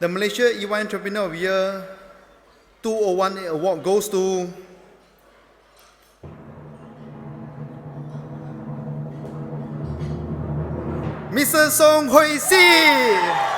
The Malaysia EY Entrepreneur of the Year 2001 award goes to Mr. Song Hoi-see.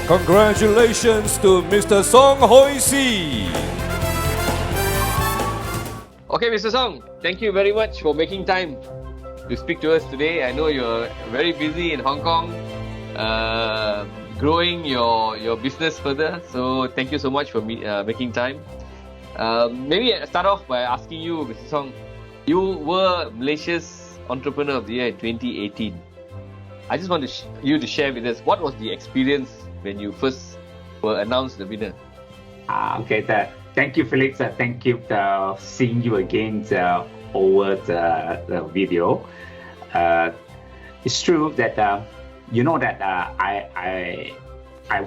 Congratulations to Mr. Song Hoi-see. Okay, Mr. Song, thank you very much for making time to speak to us today. I know you're very busy in Hong Kong, growing your business further. So thank you so much for making time. Maybe I start off by asking you, Mr. Song, you were Malaysia's Entrepreneur of the Year in 2018. I just want you to share with us, what was the experience when you first were announced the winner? Okay, thank you, Felix. Thank you for seeing you again over the video. It's true that you know that I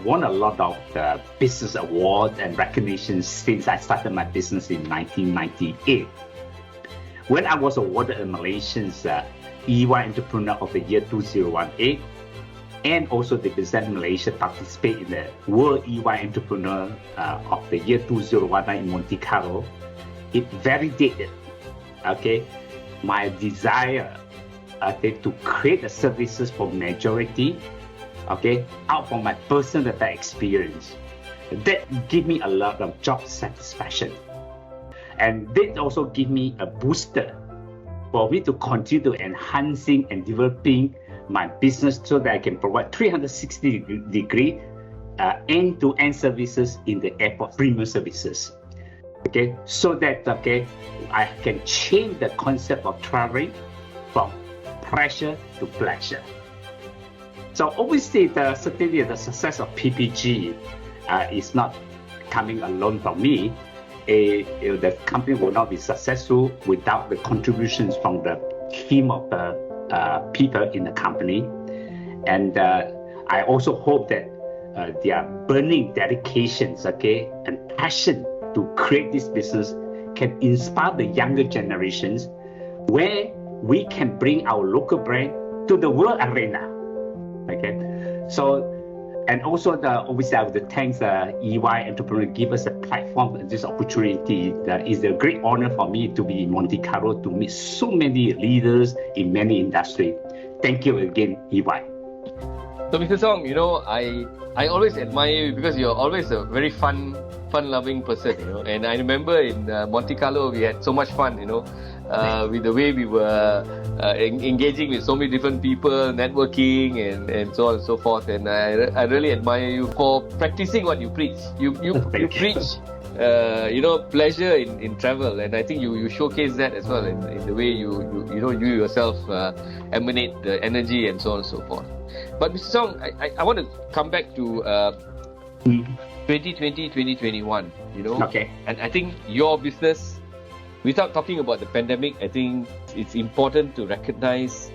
won a lot of business awards and recognitions since I started my business in 1998. When I was awarded a Malaysian's EY Entrepreneur of the Year 2018, and also the represent Malaysia participate in the World EY Entrepreneur of the Year 2019 in Monte Carlo, it validated, my desire, to create the services for majority, out from my personal experience. That give me a lot of job satisfaction, and that also give me a booster for me to continue enhancing and developing my business so that I can provide 360-degree end-to-end services in the airport premium services. So that I can change the concept of traveling from pressure to pleasure. So obviously, certainly the success of PPG is not coming alone from me. The company will not be successful without the contributions from the team of the people in the company. And I also hope that their burning dedications, and passion to create this business can inspire the younger generations, where we can bring our local brand to the world arena. So, and also obviously I would thank the EY Entrepreneur give us a platform and this opportunity. That is a great honor for me to be in Monte Carlo to meet so many leaders in many industries. Thank you again, EY. So, Mr. Song, I always admire you because you're always a very fun-loving person, And I remember in Monte Carlo, we had so much fun, with the way we were engaging with so many different people, networking, and so on and so forth. And I really admire you for practicing what you preach. You preach, pleasure in travel, and I think you showcase that as well in the way you yourself emanate the energy and so on and so forth. But Mr. Song, I want to come back to 2020, 2021, And I think your business, without talking about the pandemic, I think it's important to recognize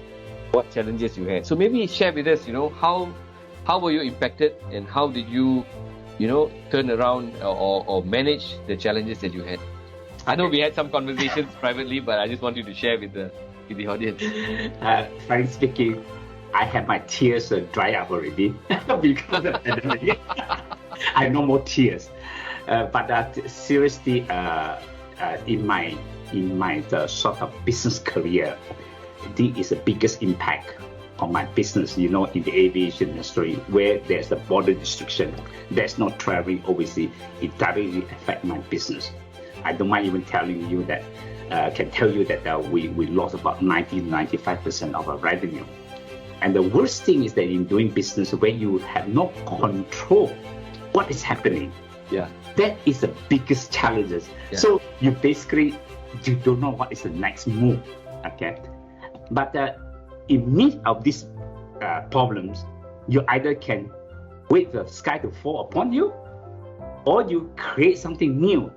what challenges you had. So maybe share with us, how were you impacted and how did you, turn around or manage the challenges that you had? I know we had some conversations privately, but I just want you to share with the audience. Frankly speaking, I have my tears dry up already because of the pandemic. I have no more tears. But seriously, in my sort of business career, this is the biggest impact on my business, in the aviation industry, where there's a border restriction, there's no traveling overseas, it directly affects my business. I don't mind even telling you that, can tell you that we lost about 90-95% of our revenue. And the worst thing is that in doing business where you have no control what is happening, that is the biggest challenges. So you don't know what is the next move. But in midst of these problems, you either can wait for the sky to fall upon you, or you create something new,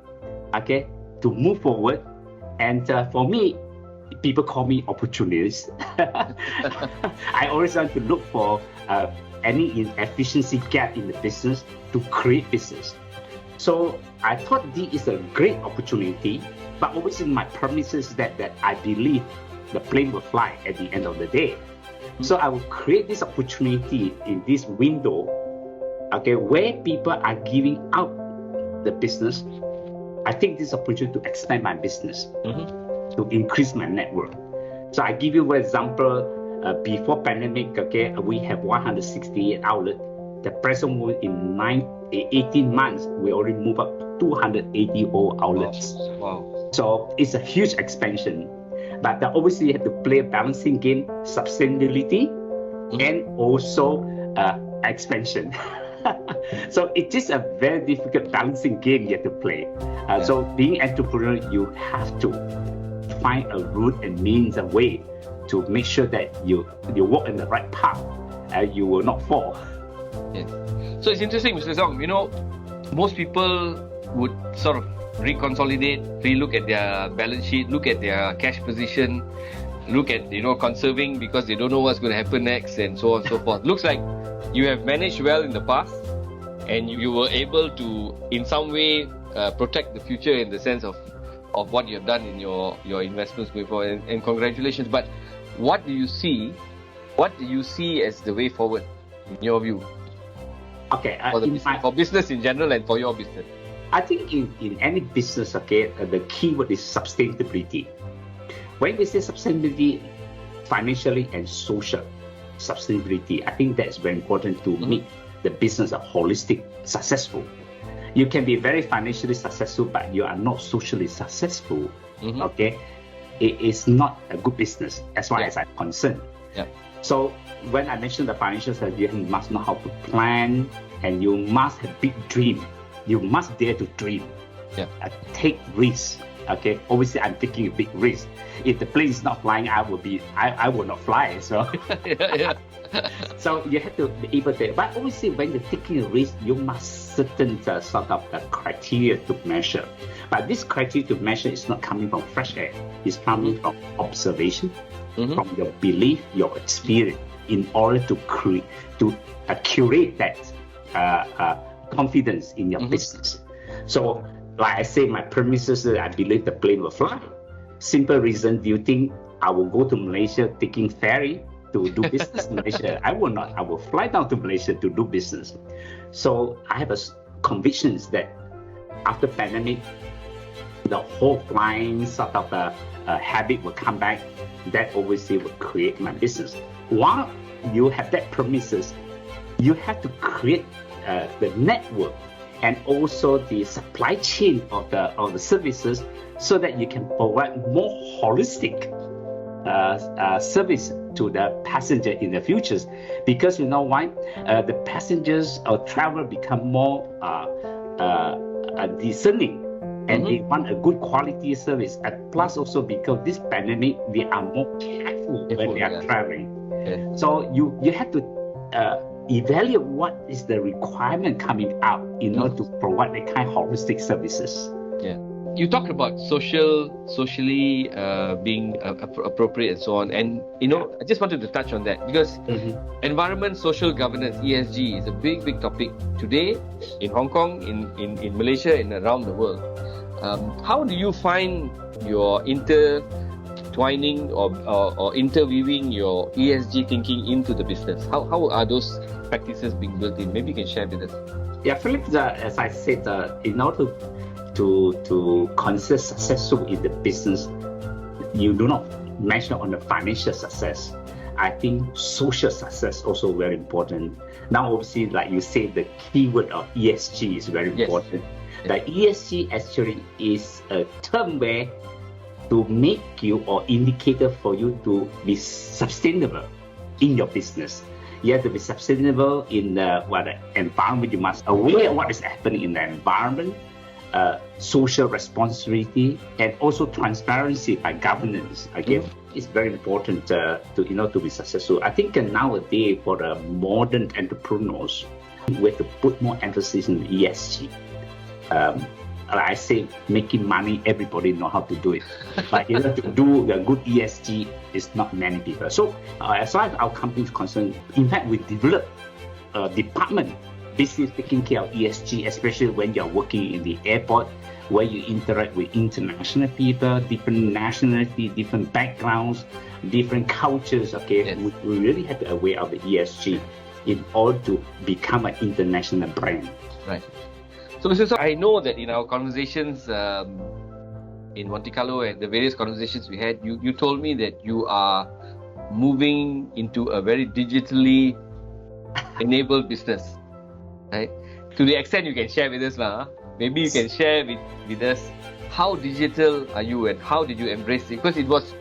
to move forward. And for me, people call me opportunist. I always want to look for any inefficiency gap in the business to create business. So I thought this is a great opportunity, but always in my premises that I believe the plane will fly at the end of the day. So I will create this opportunity in this window, okay, where people are giving out the business. I take this opportunity to expand my business, to increase my network. So I give you an example. Before pandemic, okay, we have 168 outlets. The present moment in 18 months, we already move up to 284 outlets. Wow. So it's a huge expansion. But obviously you have to play a balancing game, sustainability, and also expansion. So it is a very difficult balancing game you have to play. So being entrepreneur, you have to find a route and means, a way to make sure that you walk in the right path. You will not fall. Yes. So it's interesting, Mr. Song. You know, most people would sort of reconsolidate, relook at their balance sheet, look at their cash position, look at, conserving because they don't know what's going to happen next, and so on and so forth. Looks like you have managed well in the past, and you were able to, in some way, protect the future in the sense of what you have done in your investments going forward. And congratulations. But what do you see? What do you see as the way forward, in your view? Okay, for business in general and for your business. I think in any business, okay, the key word is sustainability. When we say sustainability, financially and social sustainability, I think that's very important to make the business a holistic, successful. You can be very financially successful, but you are not socially successful. Okay, it is not a good business as far as I'm concerned. Yeah. So when I mentioned the financial side, you must know how to plan, and you must have big dream. You must dare to dream. Take risks. Okay, obviously I'm taking a big risk. If the plane is not flying, I will not fly. So, so you have to be able to. But obviously, when you're taking a risk, you must certain sort of the criteria to measure. But this criteria to measure is not coming from fresh air. It's coming from observation, from your belief, your experience, in order to curate that confidence in your business. So, like I say, my premises, I believe the plane will fly. Simple reason, do you think I will go to Malaysia taking ferry to do business in Malaysia? I will not. I will fly down to Malaysia to do business. So I have a convictions that after pandemic, the whole flying sort of habit will come back. That obviously will create my business. While you have that premises, you have to create the network and also the supply chain of the services, so that you can provide more holistic service to the passenger in the futures. Because you know why? The passengers or traveler become more discerning, and they want a good quality service. And plus also because this pandemic, they are more careful when they are traveling. So you have to evaluate what is the requirement coming out in order to provide the kind of holistic services. You talked about socially being appropriate and so on, and I just wanted to touch on that because environment, social governance, ESG is a big topic today in Hong Kong, in Malaysia, and around the world. How do you find your intertwining or interweaving your ESG thinking into the business? How are those practices being built in? Maybe you can share with us. Yeah, Philip, as I said, in order to consider successful in the business, you do not measure on the financial success. I think social success also very important. Now, obviously, like you say, the keyword of ESG is very important. The ESG actually is a term where to make you or indicator for you to be sustainable in your business. You have to be sustainable in the environment. You must aware of what is happening in the environment, social responsibility, and also transparency by governance. Again, it's very important to be successful. I think nowadays for the modern entrepreneurs, we have to put more emphasis on ESG. like I say, making money, everybody know how to do it. But you know, to do the good ESG is not many people. So as far as our company is concerned, in fact, we developed a department basically taking care of ESG, especially when you're working in the airport, where you interact with international people, different nationality, different backgrounds, different cultures. Okay, Yes. we really have to aware of the ESG in order to become an international brand. Right. So, Mr. Song, I know that in our conversations in Monte Carlo and the various conversations we had, you told me that you are moving into a very digitally enabled business, right? To the extent you can share with us, maybe you can share with us how digital are you and how did you embrace it? Because it was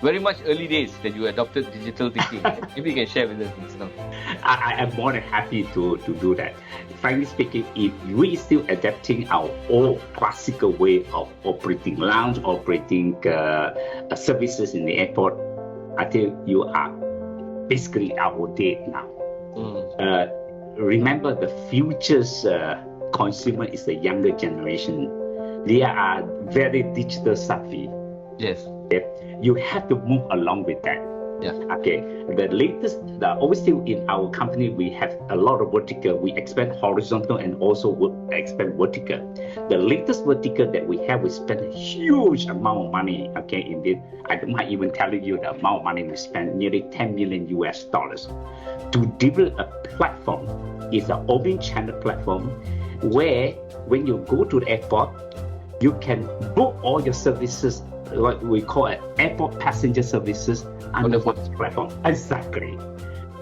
very much early days that you adopted digital thinking. Maybe you can share with us, Mr. Song. I am more than happy to do that. Frankly speaking, if we still adapting our old classical way of operating lounge, operating services in the airport, I think you are basically outdated now. Remember, the future's consumer is the younger generation. They are very digital savvy. Yes. You have to move along with that. Yeah. Okay. Obviously in our company, we have a lot of vertical. We expand horizontal and also expand vertical. The latest vertical that we have, we spend a huge amount of money. Okay. Indeed, I don't mind even telling you the amount of money we spent, nearly $10 million to develop a platform. It's an omni-channel platform where when you go to the airport, you can book all your services, what we call it, airport passenger services under one platform. Exactly.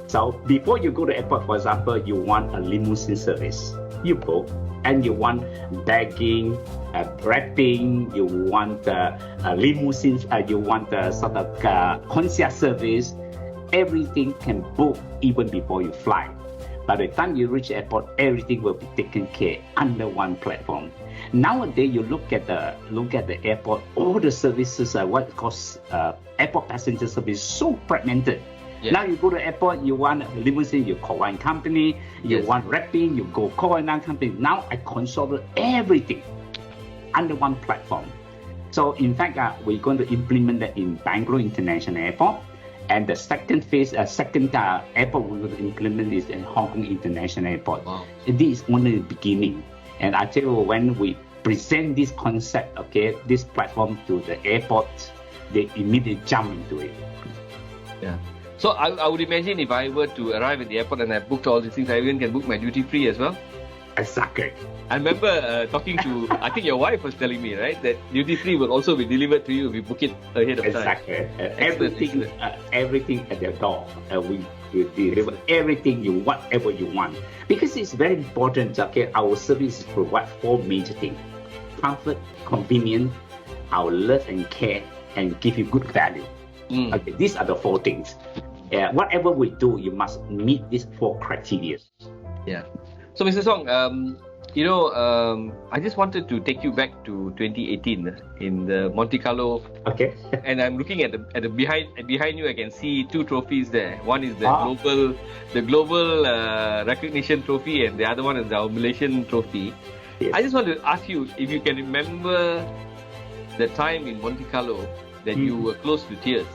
So before you go to airport, for example, you want a limousine service, you book, and you want bagging, wrapping, you want limousines, you want sort of concierge service. Everything can book even before you fly. By the time you reach the airport, everything will be taken care under one platform. Nowadays, you look at the airport, all the services are what calls airport passenger service, so fragmented. Yes. Now you go to the airport, you want a limousine, you call one company. You Yes. want wrapping, you go call another company. Now I consolidate everything under one platform. So in fact, we're going to implement that in Bangalore International Airport. And the second phase, airport we're going to implement is in Hong Kong International Airport. Wow. This is only the beginning. And I tell you, when we present this concept, okay, this platform to the airport, they immediately jump into it. Yeah. So I would imagine if I were to arrive at the airport and I booked all these things, I even can book my duty free as well. Exactly. I remember talking to, I think your wife was telling me, right, that duty free will also be delivered to you if you book it ahead of time. Exactly. Excellent. Everything at the door. We deliver everything whatever you want. Because it's very important, okay, our services provide four major things: comfort, convenience, our love and care, and give you good value. Okay, these are the four things. Whatever we do, you must meet these four criteria. Yeah. So, Mr. Song, I just wanted to take you back to 2018 in the Monte Carlo. Okay. And I'm looking at the behind you. I can see two trophies there. One is the global recognition trophy, and the other one is our Malaysian trophy. Yes. I just want to ask you if you can remember the time in Monte Carlo that you were close to tears.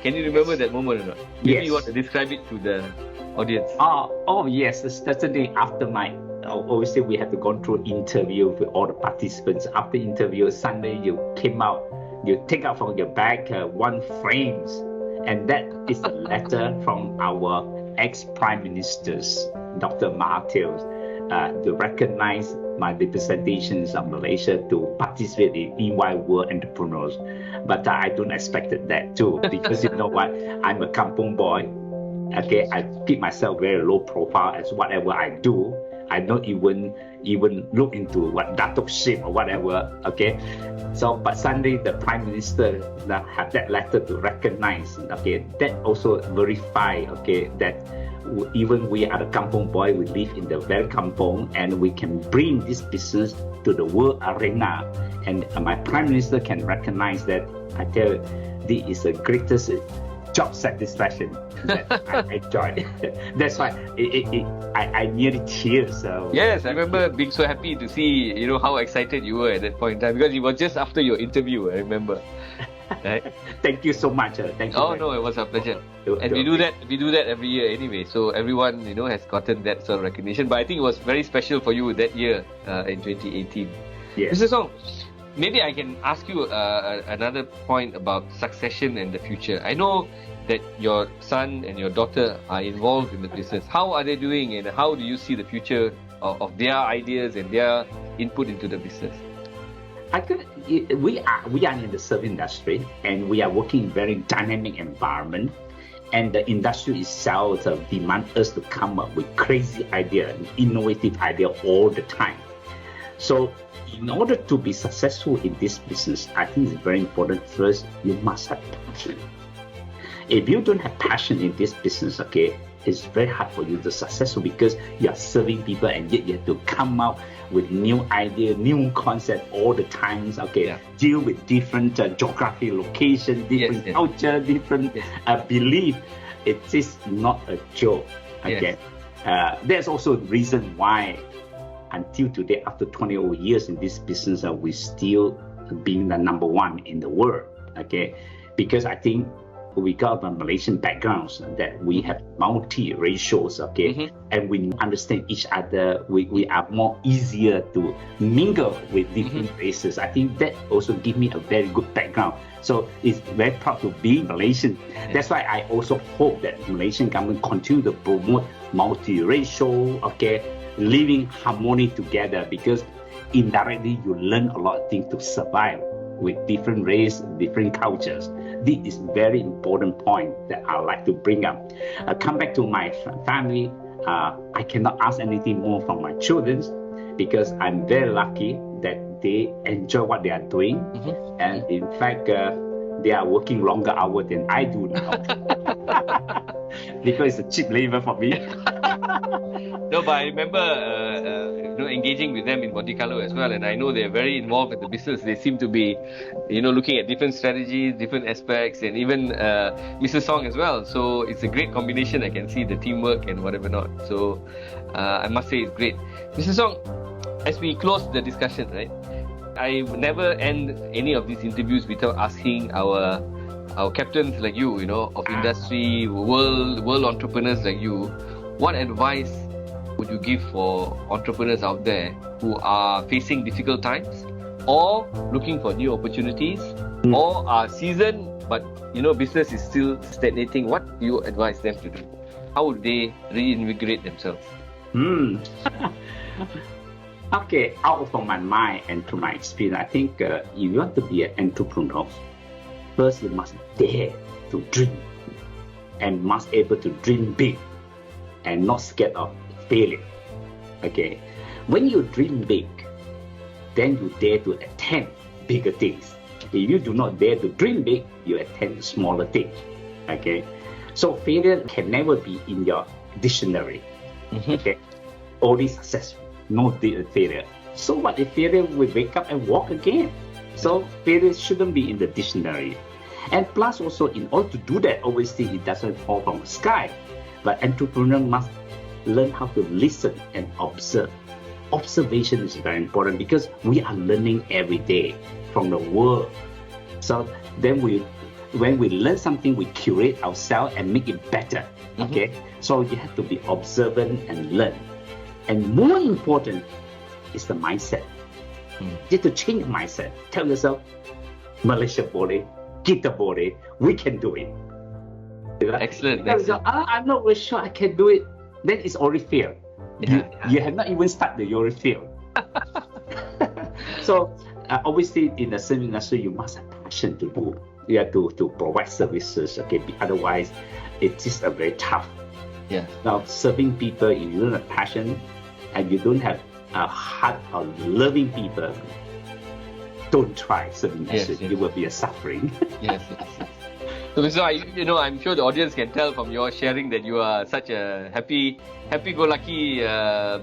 Can you remember that moment or not? Maybe Yes. you want to describe it to the audience. Oh yes, certainly. After obviously we have to go through interview with all the participants. After interview, Sunday you came out, you take out from your bag one frames, and that is a letter from our ex-prime ministers, Dr. Mahathir, to recognize my representations of Malaysia to participate in EY World Entrepreneurs. But I don't expect that too, because you know what, I'm a kampung boy. Okay, I keep myself very low profile as whatever I do. I don't even look into what Datuk ship or whatever. Okay, so but Sunday the Prime Minister have that letter to recognize. Okay, that also verify. Okay, that even we are the kampung boy, we live in the very kampung, and we can bring this business to the world arena. And my Prime Minister can recognize that. I tell you, this is the greatest job satisfaction that I enjoy. That's why I nearly tears. Yes, I remember being so happy to see, how excited you were at that point in time, because it was just after your interview, I remember. Right? Thank you so much. Thank you. Oh no, it was a pleasure. And we do that every year anyway. So everyone, has gotten that sort of recognition. But I think it was very special for you that year in 2018. Yes. Mr. Song, maybe I can ask you another point about succession and the future. I know that your son and your daughter are involved in the business. How are they doing, and how do you see the future of their ideas and their input into the business? I think we are in the service industry, and we are working in very dynamic environment, and the industry itself demand us to come up with crazy idea, innovative idea all the time. So in order to be successful in this business, I think it's very important. First, you must have passion. If you don't have passion in this business, it's very hard for you to successful, because you are serving people, and yet you have to come out with new idea, new concept all the times. Deal with different geography, location, different culture, different belief. It is not a joke. There's also the reason why until today, after 20 over years in this business, we still being the number one in the world. Because I think we got the Malaysian backgrounds, that we have multi-racials, and we understand each other. We are more easier to mingle with different races. I think that also give me a very good background. So it's very proud to be Malaysian. That's why I also hope that Malaysian government continue to promote multi-racial, living harmony together, because indirectly you learn a lot of things to survive with different race, different cultures. This is very important point that I like to bring up. Come back to my family. I cannot ask anything more from my children, because I'm very lucky that they enjoy what they are doing, and in fact, they are working longer hours than I do now, because it's a cheap labor for me. No, but I remember engaging with them in Monte Carlo as well, and I know they're very involved in the business. They seem to be, looking at different strategies, different aspects, and even Mr. Song as well. So it's a great combination. I can see the teamwork and whatever not. So I must say it's great. Mr. Song, as we close the discussion, right, I never end any of these interviews without asking our captains like you, of industry, world entrepreneurs like you, what advice would you give for entrepreneurs out there who are facing difficult times, or looking for new opportunities, or are seasoned but business is still stagnating? What do you advise them to do? How would they reinvigorate themselves? Out of my mind and to my experience, I think if you want to be an entrepreneur, first you must dare to dream, and must able to dream big, and not scared of failure. When you dream big, then you dare to attempt bigger things. If you do not dare to dream big, you attempt smaller things. So failure can never be in your dictionary. Only successful, no failure. So what if failure will wake up and walk again? So failure shouldn't be in the dictionary. And plus also, in order to do that, obviously it doesn't fall from the sky. But entrepreneur must learn how to listen and observe. Observation is very important, because we are learning every day from the world. So then when we learn something, we curate ourselves and make it better. So you have to be observant and learn. And more important is the mindset. You have to change your mindset. Tell yourself, Malaysia boleh, kita boleh, we can do it. Excellent. I'm not really sure I can do it. Then it's already failed. You have not even started, you already failed. So obviously in the service industry, you must have passion to do. You have to provide services. Otherwise, it is a very tough. Now serving people, if you don't have passion and you don't have a heart of loving people, don't try serving industry. You will be a suffering. So, Mr. I'm sure the audience can tell from your sharing that you are such a happy-go-lucky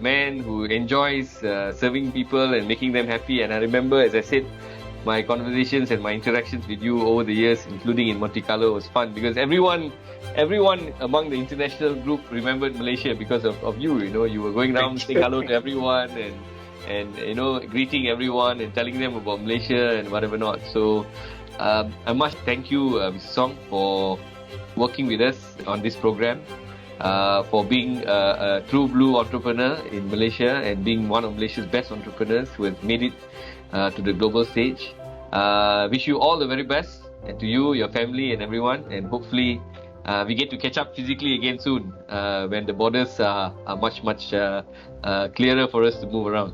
man who enjoys serving people and making them happy. And I remember, as I said, my conversations and my interactions with you over the years, including in Monte Carlo, was fun because everyone among the international group remembered Malaysia because of you. You know, you were going around saying hello to everyone and you know, greeting everyone and telling them about Malaysia and whatever not. So I must thank you, Mr. Song, for working with us on this program, for being a true blue entrepreneur in Malaysia and being one of Malaysia's best entrepreneurs who has made it to the global stage. Wish you all the very best, and to you, your family, and everyone. And hopefully, we get to catch up physically again soon when the borders are much clearer for us to move around.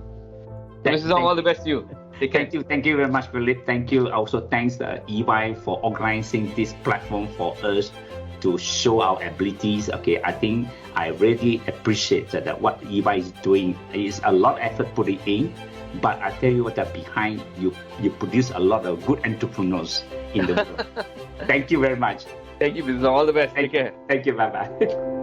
So, Mr. Song, all the best to you. Thank you very much, Philip. Thank you. Also, thanks EY for organizing this platform for us to show our abilities. Okay, I think I really appreciate that what EY is doing. Is a lot of effort put it in, but I tell you what, that behind you produce a lot of good entrepreneurs in the world. Thank you very much. Thank you, Mr. Song. All the best. Take care. Thank you. Bye bye.